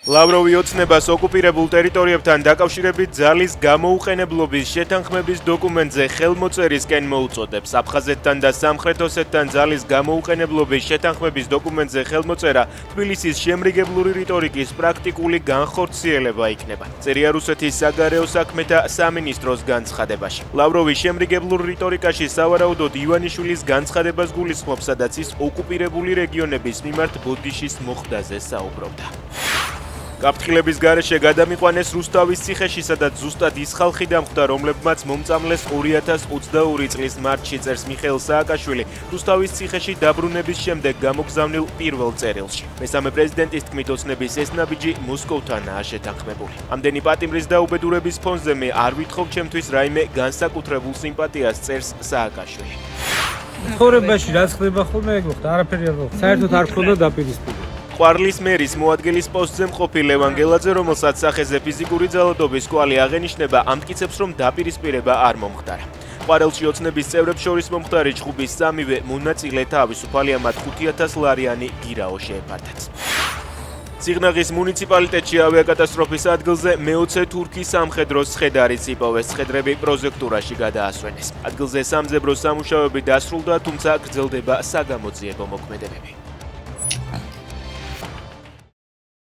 ლავროვი ოცნებას ოკუპირებულ ტერიტორიებთან დაკავშირებით ძალის გამოუყენებლობის შეთანხმების დოკუმენტზე ხელმოწერისკენ მოუწოდებს. აფხაზეთთან და სამხრეთ ოსეთთან ძალის გამოუყენებლობის შეთანხმების დოკუმენტზე ხელმოწერა თბილისის შემრიგებლური რიტორიკის პრაქტიკული განხორციელება იქნება. წერია რუსეთის საგარეო საქმეთა სამინისტროს განცხადებაში. ლავროვი შემრიგებლურ რიტორიკაში სავარაუდოდ ივანიშვილის განცხადებას გულისხმობს, სადაც ის ოკუპირებული რეგიონების მიმართ ბოდიშის მოხდაზე საუბრობდა. გაფრთხილების გარეშე გადამიყვანეს რუსთავის ციხეში, სადაც ზუსტად ის ხალხი დამხვდა, რომლებმაც მომწამლეს 2022 წლის მარტში, წერს მიხეილ სააკაშვილი, რუსთავის ციხეში დაბრუნების შემდეგ გამოგზავნილ პირველ წერილში. მესამე პრეზიდენტის თქმით, ოცნების ეს ნაბიჯი მოსკოვთანაა შეთანხმებული. ამდენი პატიმრის და უბედურების ფონზე მე არ ვითხოვ ჩემთვის რაიმე განსაკუთრებულ სიმპათიას, წერს სააკაშვილი. ცხოვრებაში რაც ხდება ხოლმე ეგ მოხდა, არაფერი არ მოხდა. საერთოდ არ ქონდა დაპირისპირება. ყვარლის მერის მოადგილის პოსტზე მყოფი ლევან გელაძე, რომელსაც სახეზე ფიზიკური ძალადობის კვალი აღენიშნება, ამტკიცებს, რომ დაპირისპირება არ მომხდარა. ყვარელში ოცნების წევრებს შორის მომხდარი ჭხუბის სამივე მონაწილე თავისუფალია, მათ 5,000 ლარიანი გირაო შეეფართათ. სიღნაღის მუნიციპალიტეტში ავიაკატასტროფის ადგილზე მე-20 თურქი სამხედრო სხედარიც იპოვეს. სხედრები პროზექტურაში გადაასვენეს. ადგილზე სამძებრო სამუშაოები დასრულდა, თუმცა გრძელდება საგამოძიებო მოქმედებები.